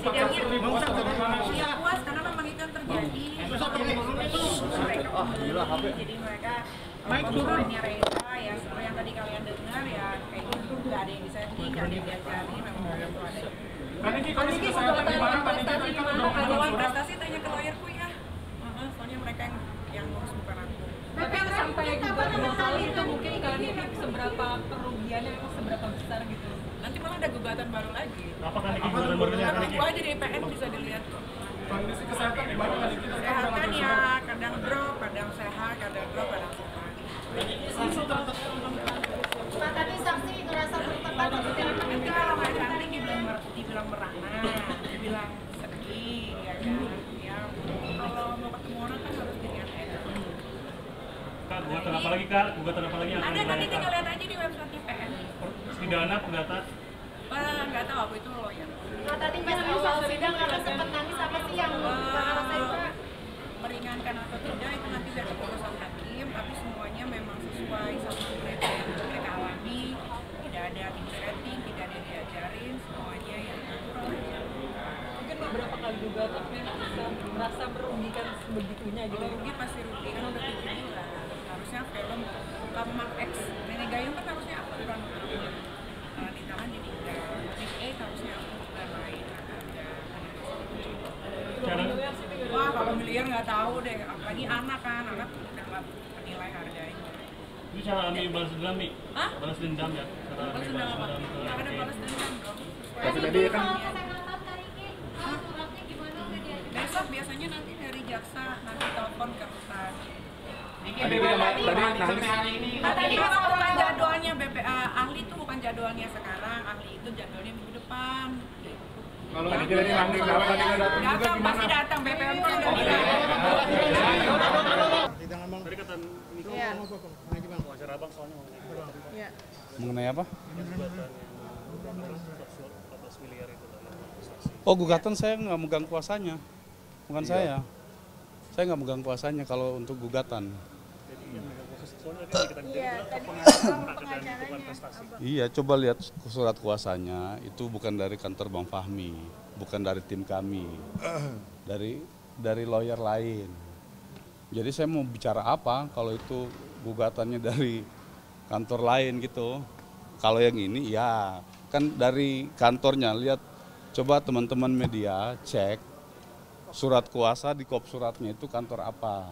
Dia puas karena memang itu yang terjadi. Jadi mereka konsumennya Reza ya seperti yang tadi kalian dengar ya kayak gitu, nggak ada yang disetting, nggak ada yang diajarin, memang itu ada. Kalau prestasi tanya ke lawyerku ya, soalnya mereka yang ngurus bukan aku. Tapi sampai juga masalah itu mungkin kalian ini seberapa kerugiannya, seberapa besar gitu? Nanti malah ada gugatan baru lagi. Apakah Niki gugatan barunya akan Niki? Wah, jadi PN bisa dilihat kok. Kondisi kesehatan gimana Niki? Kesehatan ya kadang drop, kadang sehat, kadang drop, kadang sehat. Pak, tadi saksi ngerasa bertempat Nanti kalau nggak cantik dibilang merana, dibilang sedih, ya kan? Ya kalau mau ketemu orang kan harus dilihat ya. Kak, gugatan apa lagi Kak? Gugatan apa lagi yang akan Ada, nanti dilayangkan? tinggal lihat aja di website PN. Pidana, perdata? Nggak tahu aku itu lawyer. Nah, tadi pas awal sidang kakak sempat nangis apa sih yang kakak rasain Pak? Meringankan atau tidak itu nanti biar keputusan hakim, tapi semuanya memang sesuai sama mereka yang mereka alami, tidak ada setting, tidak ada diajarin, semuanya yang natural aja. Mungkin beberapa kali juga tapi merasa merugikan sebegitunya gitu. Kalau rugi pasti rugi, kan udah 7 bulan. Harusnya film Mark X, Nenek Gayung kan harusnya aku bukan di tangan ditinggal. Big 8 harusnya aku bukan main. Wah, kalau miliar nggak tahu deh, apalagi anak kan, anak udah nggak menilai harganya. Itu cara Ami balas dendam, Mi? Hah? Balas dendam ya? Cara Ami Balas dendam apa? dendam ke- Nggak ada balas dendam dong. Tapi tadi kan Besok biasanya nanti dari jaksa nanti telepon ke Ustaz. tadi nangis. Tadi memang bukan jadwalnya BPA ahli itu bukan jadwalnya sekarang, ahli itu jadwalnya minggu depan. Kalau Niki tadi nangis, kalau tadi nggak datang juga Datang gimana? pasti datang, BPM kan udah bilang. Tadi kata Niki Iya. wawancara abang soalnya mau Niki. Iya. Mengenai apa? Gugatan yang 14 miliar itu tadi. Oh, gugatan saya nggak megang kuasanya, bukan saya. Saya nggak megang kuasanya kalau untuk gugatan. Jadi yang megang proses soalnya tadi kita bukan prestasi. Iya, coba lihat surat kuasanya, itu bukan dari kantor Bang Fahmi, bukan dari tim kami, dari lawyer lain. Jadi saya mau bicara apa kalau itu gugatannya dari kantor lain gitu. Kalau yang ini ya kan dari kantornya, lihat coba teman-teman media cek surat kuasa di kop suratnya itu kantor apa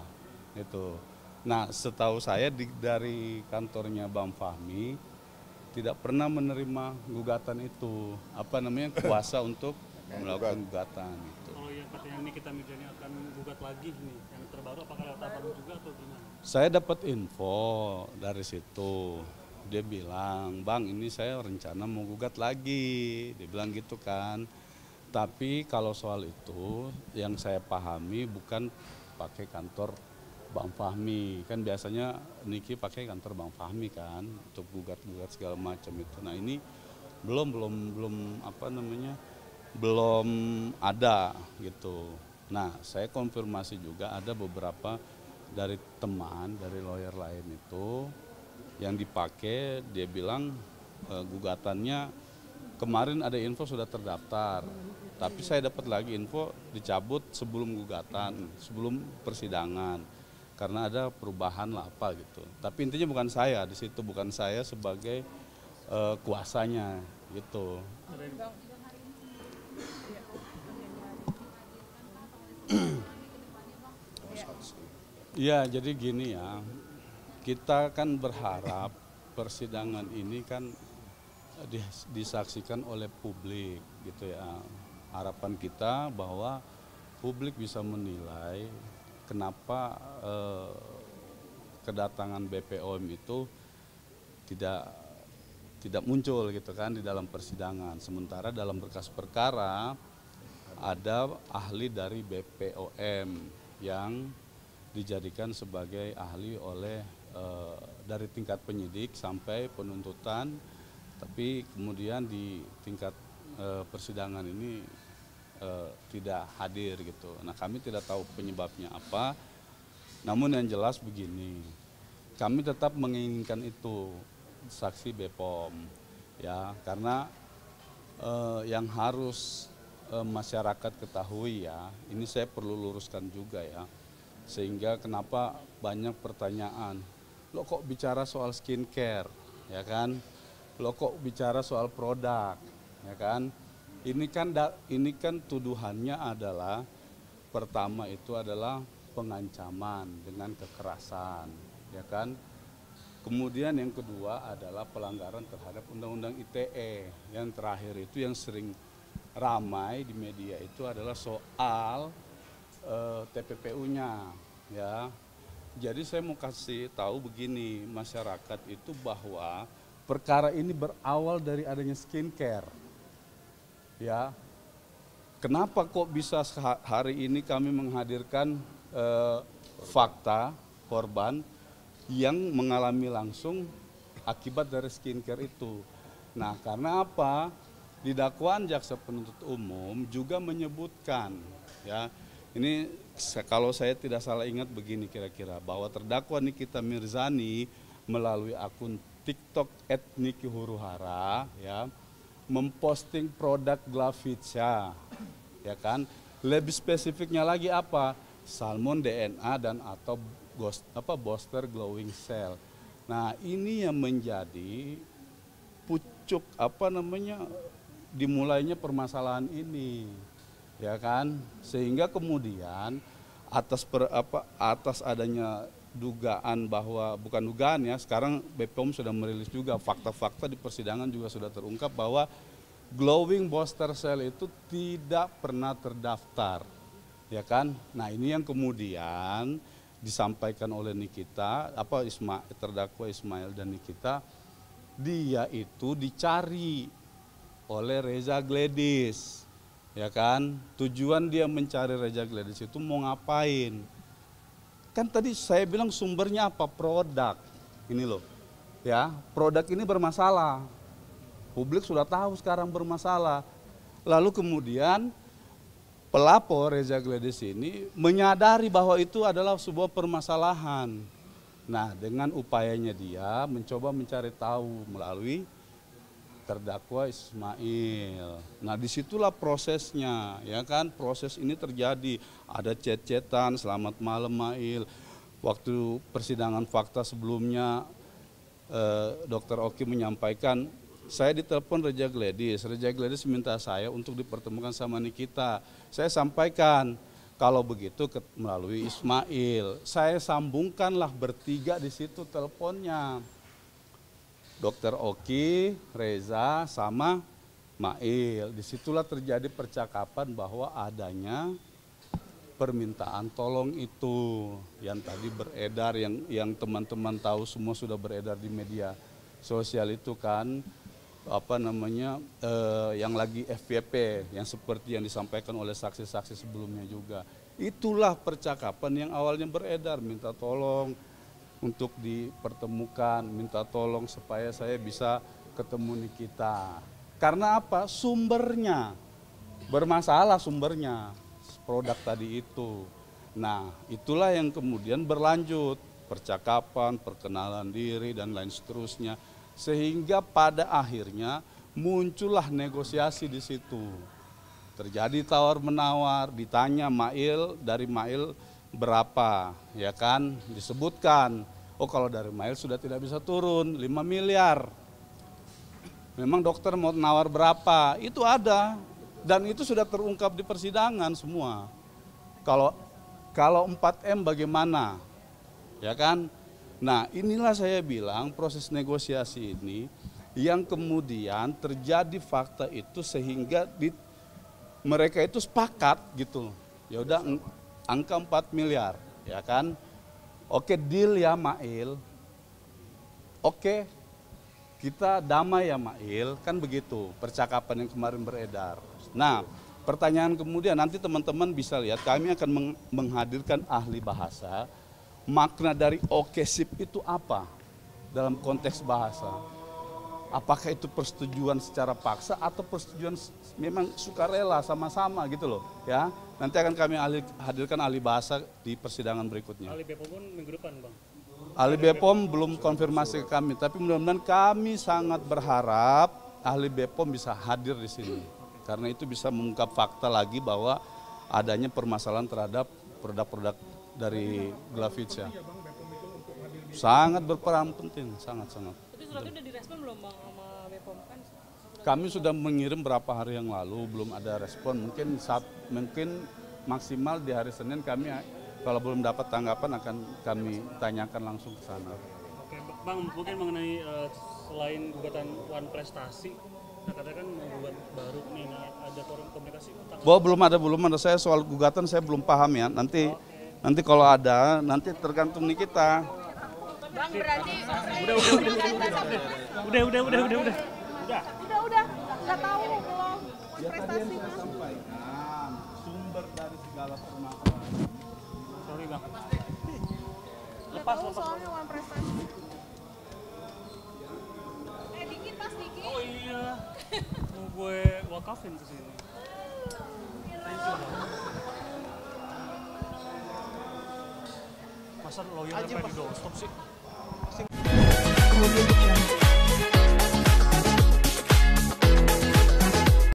gitu. Nah, setahu saya dari kantornya Bang Fahmi tidak pernah menerima gugatan itu, apa namanya, kuasa untuk melakukan gugatan itu. Kalau yang katanya Nikita Mirzani akan gugat lagi nih, yang terbaru apakah lewat abang juga atau gimana? Saya dapat info dari situ. Dia bilang, "Bang, ini saya rencana mau gugat lagi." Dia bilang gitu kan. Tapi kalau soal itu yang saya pahami bukan pakai kantor Bang Fahmi. Kan biasanya Niki pakai kantor Bang Fahmi kan untuk gugat-gugat segala macam itu. Nah, ini belum apa namanya? Belum ada gitu. Nah, saya konfirmasi juga ada beberapa dari teman, dari lawyer lain itu yang dipakai, dia bilang gugatannya kemarin ada info sudah terdaftar, tapi saya dapat lagi info dicabut sebelum gugatan, sebelum persidangan, karena ada perubahan lah apa gitu. Tapi intinya bukan saya di situ, bukan saya sebagai kuasanya gitu. Ya, jadi gini ya, kita kan berharap persidangan ini kan disaksikan oleh publik gitu ya. Harapan kita bahwa publik bisa menilai kenapa kedatangan BPOM itu tidak muncul gitu kan di dalam persidangan. Sementara dalam berkas perkara ada ahli dari BPOM yang dijadikan sebagai ahli oleh dari tingkat penyidik sampai penuntutan, tapi kemudian di tingkat persidangan ini tidak hadir gitu. Nah, kami tidak tahu penyebabnya apa. Namun yang jelas begini, kami tetap menginginkan itu saksi BPOM ya, karena yang harus masyarakat ketahui ya, ini saya perlu luruskan juga ya, sehingga kenapa banyak pertanyaan, lo kok bicara soal skincare, ya kan, lo kok bicara soal produk, ya kan, ini kan tuduhannya adalah pertama itu adalah pengancaman dengan kekerasan, ya kan. Kemudian yang kedua adalah pelanggaran terhadap Undang-Undang ITE. Yang terakhir itu yang sering ramai di media itu adalah soal TPPU-nya, ya. Jadi saya mau kasih tahu begini, masyarakat itu bahwa perkara ini berawal dari adanya skincare, ya. Kenapa kok bisa hari ini kami menghadirkan fakta korban yang mengalami langsung akibat dari skincare itu. Nah, karena apa? Di dakwaan jaksa penuntut umum juga menyebutkan, ya, ini kalau saya tidak salah ingat begini kira-kira, bahwa terdakwa Nikita Mirzani melalui akun TikTok @niki_huruhara, ya, memposting produk Glavica, ya kan? Lebih spesifiknya lagi apa? Salmon DNA dan atau booster glowing cell. Nah, ini yang menjadi pucuk dimulainya permasalahan ini, ya kan? Sehingga kemudian atas adanya dugaan bahwa, bukan dugaan ya, sekarang BPOM sudah merilis juga fakta-fakta di persidangan juga sudah terungkap bahwa glowing booster cell itu tidak pernah terdaftar, ya kan? Nah, ini yang kemudian disampaikan oleh Nikita, terdakwa Ismail dan Nikita, dia itu dicari oleh Reza Gledis, ya kan? Tujuan dia mencari Reza Gledis itu mau ngapain? Kan tadi saya bilang sumbernya apa? Produk, ini loh, ya, produk ini bermasalah. Publik sudah tahu sekarang bermasalah. Lalu kemudian pelapor Reza Gledis ini menyadari bahwa itu adalah sebuah permasalahan. Nah, dengan upayanya dia mencoba mencari tahu melalui terdakwa Ismail. Nah, disitulah prosesnya, ya kan? Proses ini terjadi. Ada chat-chatan, selamat malam Mail. Waktu persidangan fakta sebelumnya, Dr. Oki menyampaikan, saya ditelepon Reza Gledis. Reza Gledis minta saya untuk dipertemukan sama Nikita. Saya sampaikan, kalau begitu melalui Ismail. Saya sambungkanlah bertiga di situ teleponnya. Dr. Oki, Reza, sama Mail. Disitulah terjadi percakapan bahwa adanya permintaan tolong itu yang tadi beredar, yang teman-teman tahu semua sudah beredar di media sosial itu kan, yang lagi FYP, yang seperti yang disampaikan oleh saksi-saksi sebelumnya juga. Itulah percakapan yang awalnya beredar, minta tolong untuk dipertemukan, minta tolong supaya saya bisa ketemu Nikita. Karena apa? Sumbernya bermasalah, sumbernya produk tadi itu. Nah, itulah yang kemudian berlanjut, percakapan, perkenalan diri dan lain seterusnya. Sehingga pada akhirnya muncullah negosiasi di situ. Terjadi tawar-menawar, ditanya dari Mail berapa, ya kan? Disebutkan, oh kalau dari Mail sudah tidak bisa turun, 5 miliar. Memang dokter mau nawar berapa? Itu ada, dan itu sudah terungkap di persidangan semua. Kalau 4M bagaimana, ya kan? Nah, inilah saya bilang proses negosiasi ini yang kemudian terjadi fakta itu sehingga mereka itu sepakat gitu. Ya udah angka 4 miliar, ya kan? Oke, deal ya Mail. Oke, kita damai ya Mail, kan begitu percakapan yang kemarin beredar. Nah, pertanyaan kemudian nanti teman-teman bisa lihat, kami akan menghadirkan ahli bahasa. Makna dari oke sip itu apa dalam konteks bahasa? Apakah itu persetujuan secara paksa atau persetujuan memang sukarela sama-sama gitu loh, ya? Nanti akan kami hadirkan ahli bahasa di persidangan berikutnya. Ahli BPOM pun minggu depan, Bang. Ahli BPOM belum konfirmasi ke kami, tapi mudah-mudahan kami sangat berharap ahli BPOM bisa hadir di sini. karena itu bisa mengungkap fakta lagi bahwa adanya permasalahan terhadap produk-produk dari Glavica. Sangat berperan penting, sangat-sangat. Tapi suratnya udah direspon belum Bang sama BPOM kan? Kami sudah mengirim berapa hari yang lalu, belum ada respon. Mungkin maksimal di hari Senin kami, kalau belum dapat tanggapan akan kami tanyakan langsung ke sana. Oke, Bang, mungkin mengenai selain gugatan Wan Prestasi, nah katanya kan mau gugat baru nih, ada komunikasi? Belum ada. Saya soal gugatan saya belum paham ya. Nanti kalau ada, nanti tergantung nih kita. Bang berarti Udah. nggak tahu belum Ya tadi yang saya sampaikan, sumber dari segala permasalahan. Sorry Bang. lepas soalnya Wan Prestasi. Dikit pas dikit. Oh iya, mau gue wakafin ke sini. Thank you Bang. Masa lawyernya pengen di doorstop sih?